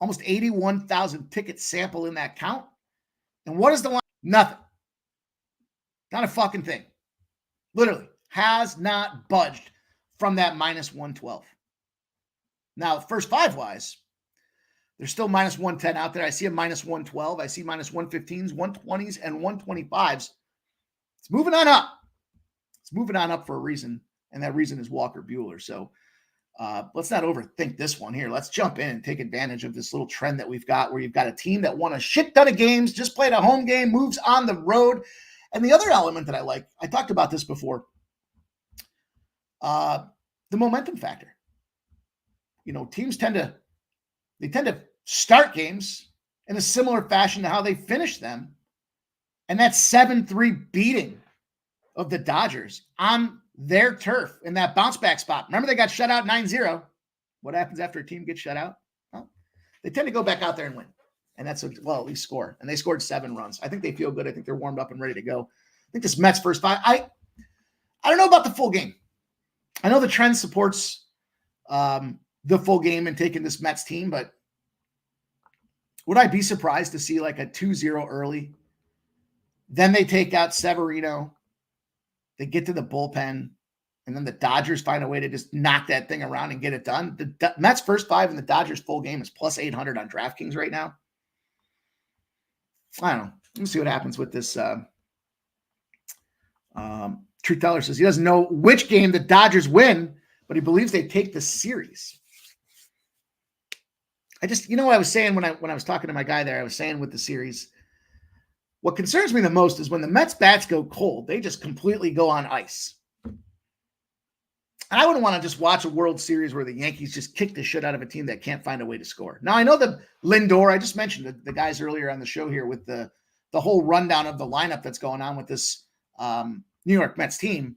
Almost 81,000 ticket sample in that count. And what is the line? Nothing. Not a fucking thing. Literally has not budged from that minus 112. Now, first five wise, there's still minus 110 out there. I see a minus 112. I see minus 115s, 120s, and 125s. It's moving on up. It's moving on up for a reason, and that reason is Walker Buehler. So let's not overthink this one here. Let's jump in and take advantage of this little trend that we've got where you've got a team that won a shit ton of games, just played a home game, moves on the road. And the other element that I like, I talked about this before, the momentum factor. You know, teams tend to start games in a similar fashion to how they finish them. And that 7-3 beating of the Dodgers on their turf in that bounce back spot. Remember, they got shut out 9-0. What happens after a team gets shut out? Well, they tend to go back out there and win. And that's, at least score. And they scored 7 runs. I think they feel good. I think they're warmed up and ready to go. I think this Mets first five, I don't know about the full game. I know the trend supports the full game and taking this Mets team, but would I be surprised to see like a 2-0 early? Then they take out Severino. They get to the bullpen, and then the Dodgers find a way to just knock that thing around and get it done. The Mets first five and the Dodgers full game is plus 800 on DraftKings right now. I don't know. Let's see what happens with this. Truth Teller says he doesn't know which game the Dodgers win, but he believes they take the series. I just, what I was saying when I was talking to my guy there, I was saying with the series, what concerns me the most is when the Mets bats go cold, they just completely go on ice. And I wouldn't want to just watch a World Series where the Yankees just kick the shit out of a team that can't find a way to score. Now, I know that Lindor, I just mentioned the guys earlier on the show here with the whole rundown of the lineup that's going on with this New York Mets team.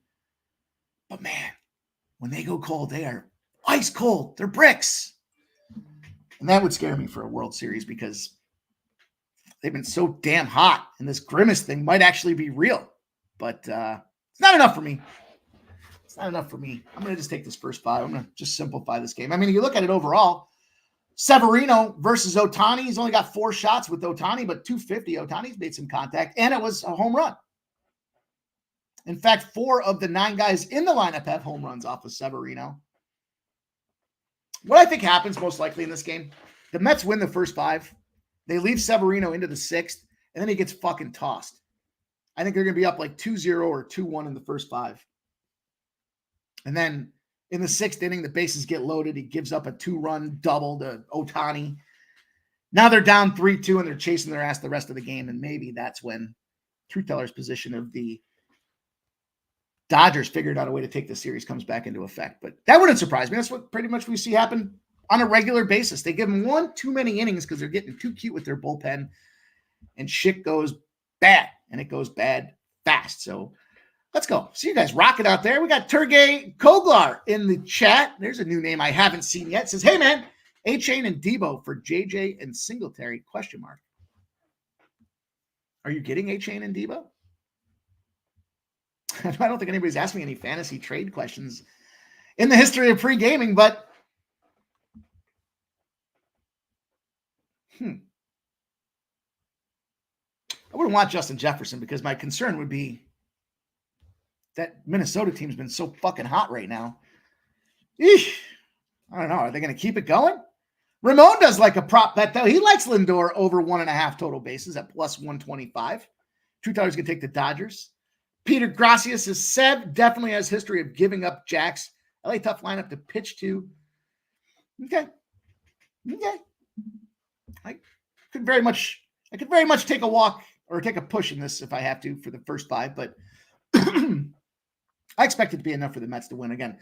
But man, when they go cold, they are ice cold. They're bricks. And that would scare me for a World Series because they've been so damn hot, and this grimace thing might actually be real. But it's not enough for me. It's not enough for me. I'm going to just take this first five. I'm going to just simplify this game. I mean, if you look at it overall, Severino versus Ohtani, he's only got 4 shots with Ohtani, but 250. Ohtani's made some contact, and it was a home run. In fact, 4 of the 9 guys in the lineup have home runs off of Severino. What I think happens most likely in this game, the Mets win the first 5. They leave Severino into the 6th, and then he gets fucking tossed. I think they're going to be up like 2-0 or 2-1 in the first 5. And then in the 6th inning, the bases get loaded. He gives up a 2-run double to Ohtani. Now they're down 3-2, and they're chasing their ass the rest of the game, and maybe that's when Truth Teller's position of the Dodgers figured out a way to take the series comes back into effect. But that wouldn't surprise me. That's what pretty much we see happen on a regular basis. They give them 1 too many innings because they're getting too cute with their bullpen, and shit goes bad, and it goes bad fast. So let's go. See you guys rock it out there. We got Turgay Koglar in the chat. There's a new name I haven't seen yet. It says, hey man, A-Chain and Debo for JJ and Singletary, ? Are you getting A-Chain and Debo? I don't think anybody's asked me any fantasy trade questions in the history of pre-gaming, but I wouldn't want Justin Jefferson because my concern would be that Minnesota team's been so fucking hot right now. Eesh. I don't know. Are they going to keep it going? Ramon does like a prop bet, though. He likes Lindor over 1.5 total bases at plus 125. Truth Teller's going to take the Dodgers. Peter Gracias says Seb definitely has history of giving up jacks. LA tough lineup to pitch to. Okay. I could very much take a walk or take a push in this if I have to for the first 5, but I expect it to be enough for the Mets to win again.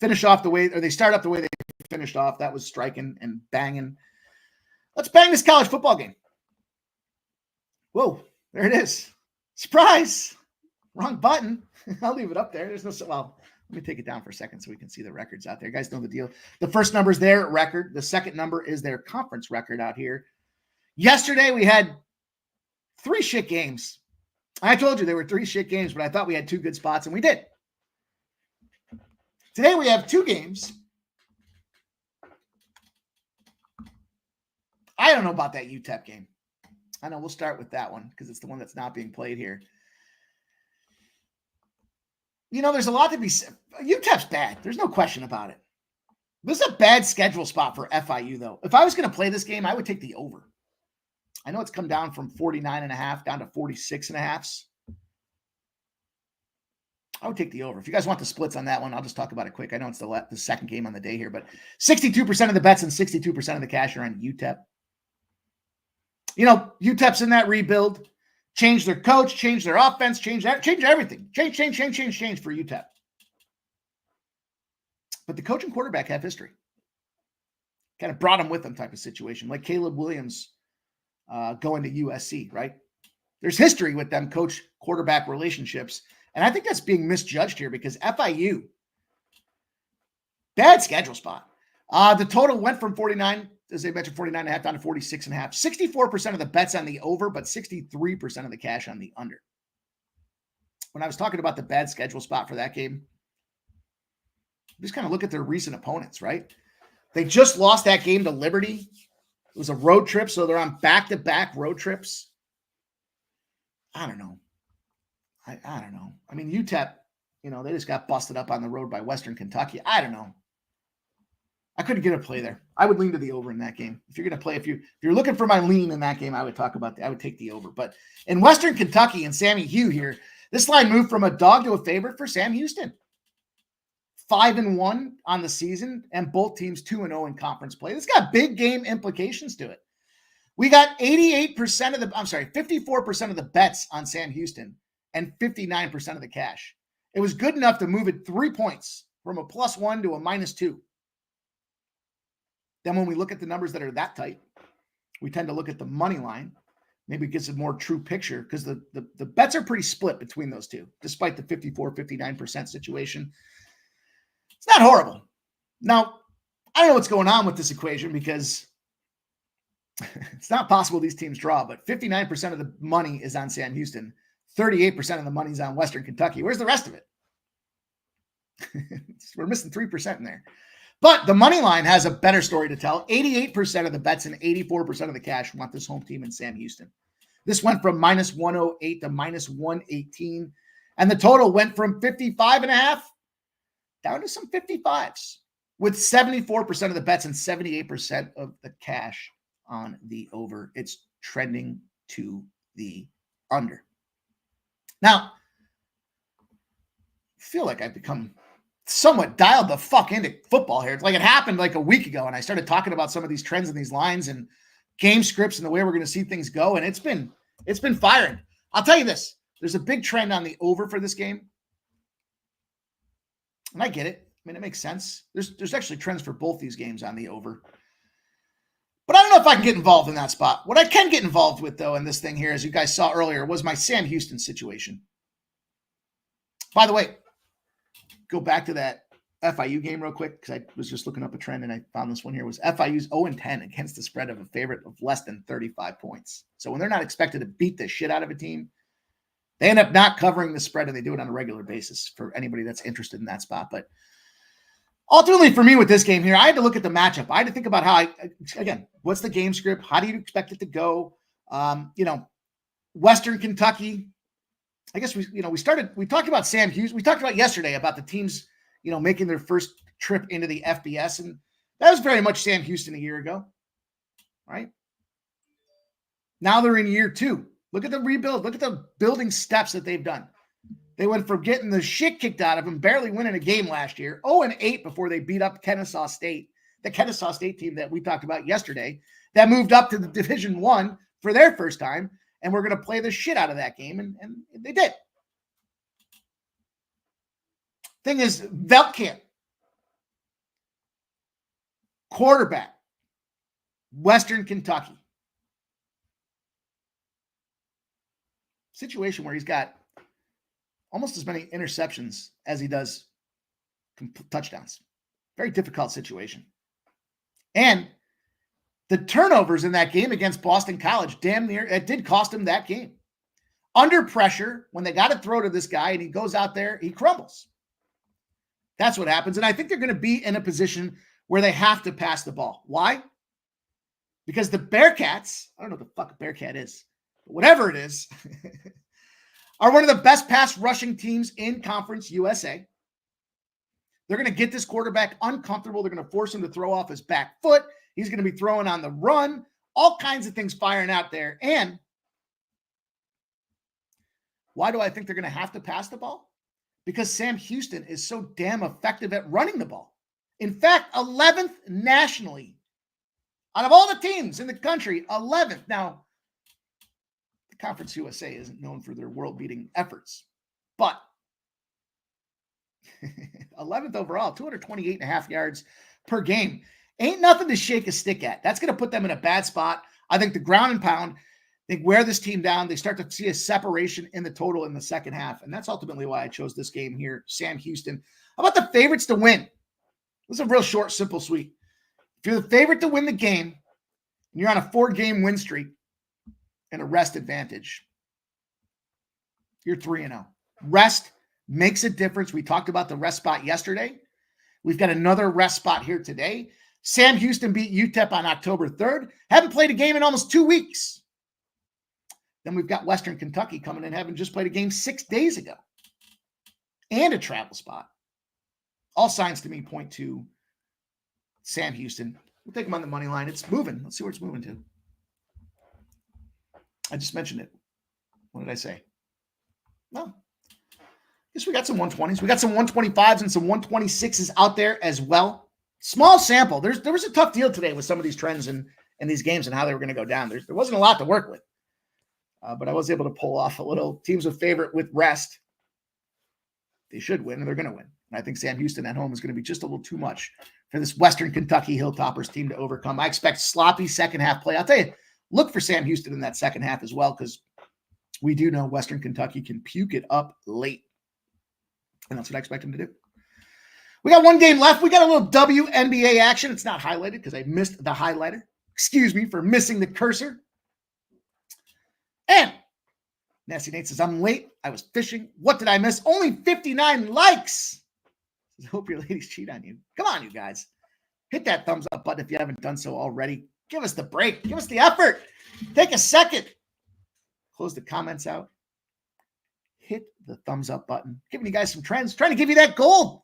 Finish off the way, or they start up the way they finished off. That was striking and banging. Let's bang this college football game. Whoa, there it is. Surprise. Wrong button. I'll leave it up there. There's no, well, let me take it down for a second so we can see the records out there. You guys know the deal. The first number is their record. The second number is their conference record out here. Yesterday, we had 3 shit games. I told you there were 3 shit games, but I thought we had 2 good spots, and we did. Today, we have 2 games. I don't know about that UTEP game. I know we'll start with that one because it's the one that's not being played here. You know, there's a lot to be said. UTEP's bad. There's no question about it. This is a bad schedule spot for FIU, though. If I was going to play this game, I would take the over. I know it's come down from 49.5 down to 46.5. I would take the over. If you guys want the splits on that one, I'll just talk about it quick. I know it's the second game on the day here, but 62% of the bets and 62% of the cash are on UTEP. You know, UTEP's in that rebuild. Change their coach, change their offense, change everything. Change for UTEP. But the coach and quarterback have history. Kind of brought them with them type of situation, like Caleb Williams going to USC, right? There's history with them coach-quarterback relationships, and I think that's being misjudged here because FIU, bad schedule spot. The total went from 49, as I mentioned, 49.5 down to 46.5. 64% of the bets on the over, but 63% of the cash on the under. When I was talking about the bad schedule spot for that game, just kind of look at their recent opponents, right? They just lost that game to Liberty. It was a road trip, so they're on back-to-back road trips. I don't know. I don't know. I mean, UTEP, you know, they just got busted up on the road by Western Kentucky. I don't know. I couldn't get a play there. I would lean to the over in that game. If you're going to play, if you're looking for my lean in that game, I would take the over. But in Western Kentucky and Sammy Hugh here, this line moved from a dog to a favorite for Sam Houston. 5-1 on the season, and both teams 2-0 in conference play. This got big game implications to it. We got 54% of the bets on Sam Houston and 59% of the cash. It was good enough to move it 3 points from a +1 to a -2. Then when we look at the numbers that are that tight, we tend to look at the money line. Maybe it gives a more true picture because the bets are pretty split between those two, despite the 54-59% situation. It's not horrible. Now, I don't know what's going on with this equation because it's not possible these teams draw, but 59% of the money is on Sam Houston. 38% of the money is on Western Kentucky. Where's the rest of it? We're missing 3% in there. But the money line has a better story to tell. 88% of the bets and 84% of the cash want this home team in Sam Houston. This went from -108 to -118. And the total went from 55.5 down to some 55s, with 74% of the bets and 78% of the cash on the over. It's trending to the under. Now, I feel like I've become somewhat dialed the fuck into football here. It's like it happened like a week ago, and I started talking about some of these trends and these lines and game scripts and the way we're going to see things go, and it's been firing. I'll tell you this. There's a big trend on the over for this game. And I get it. I mean, it makes sense. There's actually trends for both these games on the over. But I don't know if I can get involved in that spot. What I can get involved with, though, in this thing here, as you guys saw earlier, was my Sam Houston situation. By the way, go back to that FIU game real quick because I was just looking up a trend and I found this one here was FIU's 0-10 against the spread of a favorite of less than 35 points. So when they're not expected to beat the shit out of a team, they end up not covering the spread, and they do it on a regular basis for anybody that's interested in that spot. But ultimately, for me with this game here, I had to look at the matchup. I had to think about how again, what's the game script? How do you expect it to go? Western Kentucky. I guess we talked about Sam Hughes. We talked about yesterday about the teams, making their first trip into the FBS. And that was very much Sam Houston a year ago, right? Now they're in year 2. Look at the rebuild. Look at the building steps that they've done. They went from getting the shit kicked out of them, barely winning a game last year, 0-8 before they beat up Kennesaw State, the Kennesaw State team that we talked about yesterday, that moved up to the Division I for their first time, and we're going to play the shit out of that game, and they did. Thing is, Veltkamp, quarterback, Western Kentucky. Situation where he's got almost as many interceptions as he does touchdowns. Very difficult situation. And the turnovers in that game against Boston College, damn near, it did cost him that game. Under pressure, when they got to throw to this guy and he goes out there, he crumbles. That's what happens. And I think they're going to be in a position where they have to pass the ball. Why? Because the Bearcats, I don't know what the fuck a Bearcat is, but whatever it is, are one of the best pass rushing teams in Conference USA. They're going to get this quarterback uncomfortable. They're going to force him to throw off his back foot. He's going to be throwing on the run, all kinds of things firing out there. And why do I think they're going to have to pass the ball? Because Sam Houston is so damn effective at running the ball. In fact, 11th nationally. Out of all the teams in the country, 11th. Now, the Conference USA isn't known for their world-beating efforts, but 11th overall, 228.5 yards per game. Ain't nothing to shake a stick at. That's going to put them in a bad spot. I think the ground and pound, they wear this team down. They start to see a separation in the total in the second half. And that's ultimately why I chose this game here, Sam Houston. How about the favorites to win? This is a real short, simple, sweet. If you're the favorite to win the game, and you're on a 4-game win streak and a rest advantage, you're 3-0. Rest makes a difference. We talked about the rest spot yesterday. We've got another rest spot here today. Sam Houston beat UTEP on October 3rd. Haven't played a game in almost 2 weeks. Then we've got Western Kentucky coming in, having just played a game 6 days ago. And a travel spot. All signs to me point to Sam Houston. We'll take him on the money line. It's moving. Let's see where it's moving to. I just mentioned it. What did I say? No. I guess we got some 120s. We got some 125s and some 126s out there as well. Small sample. There was a tough deal today with some of these trends in these games and how they were going to go down. There wasn't a lot to work with. But I was able to pull off a little teams of favorite with rest. They should win, and they're going to win. And I think Sam Houston at home is going to be just a little too much for this Western Kentucky Hilltoppers team to overcome. I expect sloppy second half play. I'll tell you, look for Sam Houston in that second half as well, because we do know Western Kentucky can puke it up late. And that's what I expect them to do. We got one game left. We got a little WNBA action. It's not highlighted because I missed the highlighter. Excuse me for missing the cursor. And Nasty Nate says, I'm late. I was fishing. What did I miss? Only 59 likes. I hope your ladies cheat on you. Come on, you guys. Hit that thumbs up button if you haven't done so already. Give us the break. Give us the effort. Take a second. Close the comments out. Hit the thumbs up button. Giving you guys some trends. Trying to give you that gold.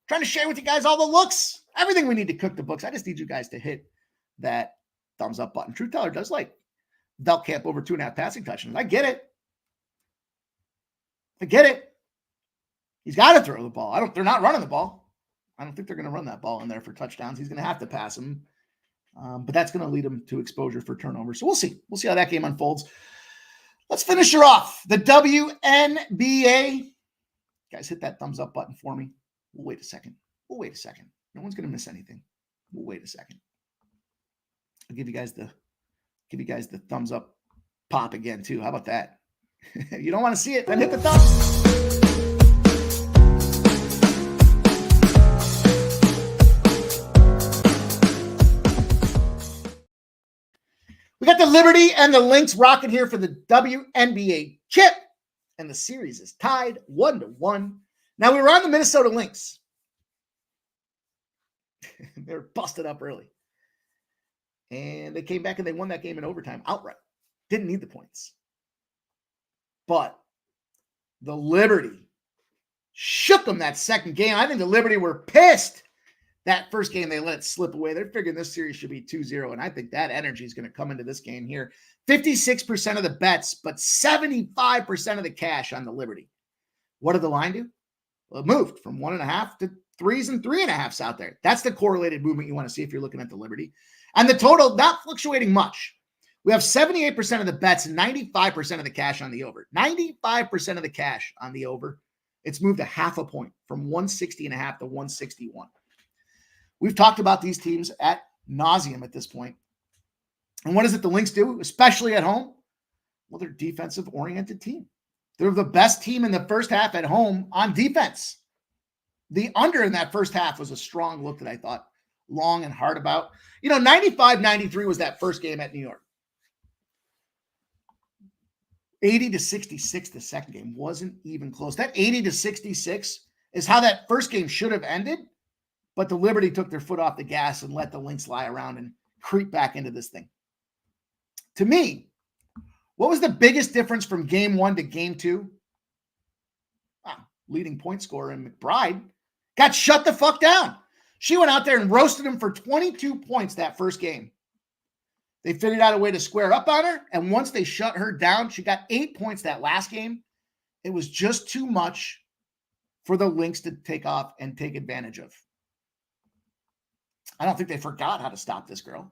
Trying to share with you guys all the looks. Everything we need to cook the books. I just need you guys to hit that thumbs up button. True Teller does like Veltkamp over 2.5 passing touchdowns. I get it. He's got to throw the ball. They're not running the ball. I don't think they're going to run that ball in there for touchdowns. He's going to have to pass them. But that's going to lead him to exposure for turnovers. So we'll see. We'll see how that game unfolds. Let's finish her off. The WNBA. Guys, hit that thumbs up button for me. We'll wait a second. No one's going to miss anything. We'll wait a second. I'll give you guys the thumbs up pop again too. How about that? You don't want to see it, then hit the thumbs. We got the Liberty and the Lynx rocking here for the WNBA chip, and the series is tied 1-1. Now, we were on the Minnesota Lynx. They were busted up early. And they came back and they won that game in overtime outright. Didn't need the points. But the Liberty shook them that second game. I think the Liberty were pissed. That first game, they let it slip away. They're figuring this series should be 2-0, and I think that energy is going to come into this game here. 56% of the bets, but 75% of the cash on the Liberty. What did the line do? Well, it moved from 1.5 to 3s and 3.5s out there. That's the correlated movement you want to see if you're looking at the Liberty. And the total, not fluctuating much. We have 78% of the bets and 95% of the cash on the over. 95% of the cash on the over. It's moved a half a point from 160.5 to 161. We've talked about these teams at nauseum at this point. And what is it the Lynx do, especially at home? Well, they're a defensive-oriented team. They're the best team in the first half at home on defense. The under in that first half was a strong look that I thought long and hard about. 95-93 was that first game at New York. 80-66 the second game. Wasn't even close. That 80-66 is how that first game should have ended, but the Liberty took their foot off the gas and let the Lynx lie around and creep back into this thing. To me, what was the biggest difference from game 1 to game 2? Leading point scorer in McBride got shut the fuck down. She went out there and roasted him for 22 points that first game. They figured out a way to square up on her, and once they shut her down, she got 8 points that last game. It was just too much for the Lynx to take off and take advantage of. I don't think they forgot how to stop this girl.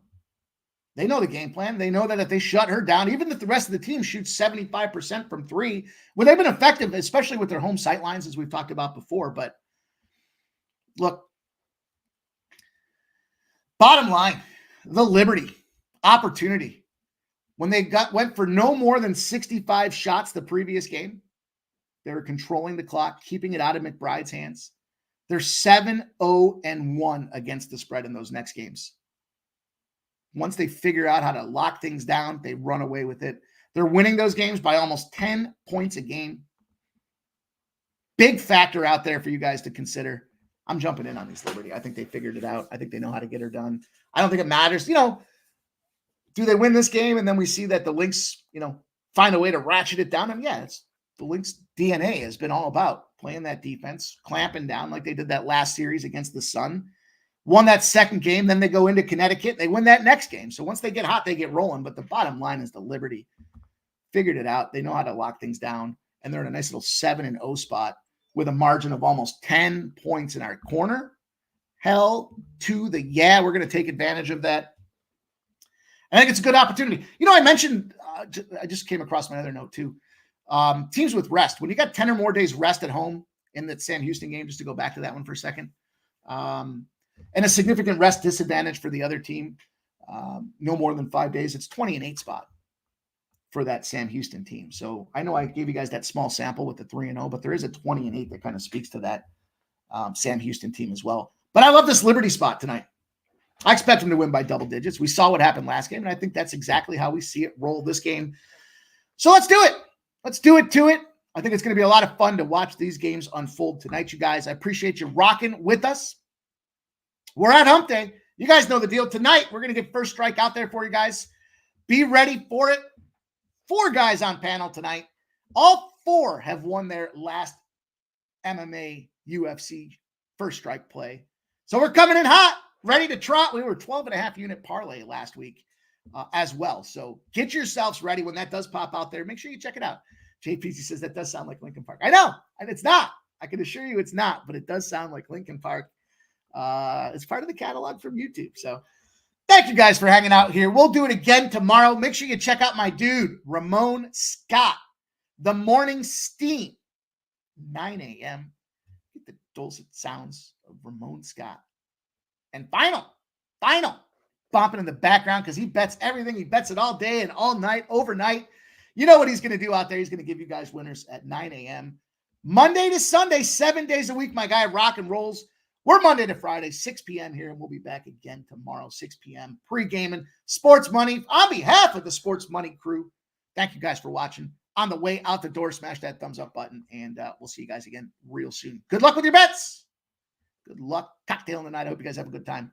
They know the game plan. They know that if they shut her down, even if the rest of the team shoots 75% from 3, well, they've been effective, especially with their home sight lines, as we've talked about before. But look, bottom line, the Liberty opportunity. When they went for no more than 65 shots the previous game, they were controlling the clock, keeping it out of McBride's hands. They're 7-0-1 against the spread in those next games. Once they figure out how to lock things down, they run away with it. They're winning those games by almost 10 points a game. Big factor out there for you guys to consider. I'm jumping in on these Liberty. I think they figured it out. I think they know how to get her done. I don't think it matters. Do they win this game? And then we see that the Lynx, find a way to ratchet it down. It's the Lynx DNA has been all about playing that defense, clamping down like they did that last series against the Sun. Won that second game, then they go into Connecticut. They win that next game. So once they get hot, they get rolling. But the bottom line is the Liberty figured it out. They know how to lock things down, and they're in a nice little 7-0 spot with a margin of almost 10 points in our corner. Hell to the yeah, we're going to take advantage of that. I think it's a good opportunity. I mentioned, I just came across my other note too. Teams with rest. When you got 10 or more days rest at home in that Sam Houston game, just to go back to that one for a second, and a significant rest disadvantage for the other team, no more than 5 days, it's 20-8 spot for that Sam Houston team. So I know I gave you guys that small sample with the 3-0, but there is a 20-8 that kind of speaks to that Sam Houston team as well. But I love this Liberty spot tonight. I expect them to win by double digits. We saw what happened last game, and I think that's exactly how we see it roll this game. So let's do it. Let's do it to it. I think it's going to be a lot of fun to watch these games unfold tonight, you guys. I appreciate you rocking with us. We're at Hump Day. You guys know the deal. Tonight, we're going to get First Strike out there for you guys. Be ready for it. 4 guys on panel tonight. All 4 have won their last MMA UFC First Strike play. So we're coming in hot, ready to trot. We were 12.5 unit parlay last week as well. So get yourselves ready when that does pop out there. Make sure you check it out. JPC says that does sound like Lincoln Park. I know, and it's not. I can assure you it's not, but it does sound like Lincoln Park. It's part of the catalog from YouTube. So thank you guys for hanging out here. We'll do it again tomorrow. Make sure you check out my dude, Ramon Scott, the Morning Steam, 9 a.m. Get the dulcet sounds of Ramon Scott. And final, bumping in the background because he bets everything. He bets it all day and all night, overnight. You know what he's going to do out there. He's going to give you guys winners at 9 a.m. Monday to Sunday, 7 days a week. My guy rock and rolls. We're Monday to Friday, 6 p.m. here, and we'll be back again tomorrow, 6 p.m. Pre-gaming, Sports Money. On behalf of the Sports Money crew, thank you guys for watching. On the way out the door, smash that thumbs up button, and we'll see you guys again real soon. Good luck with your bets. Good luck. Cocktail in the night. I hope you guys have a good time.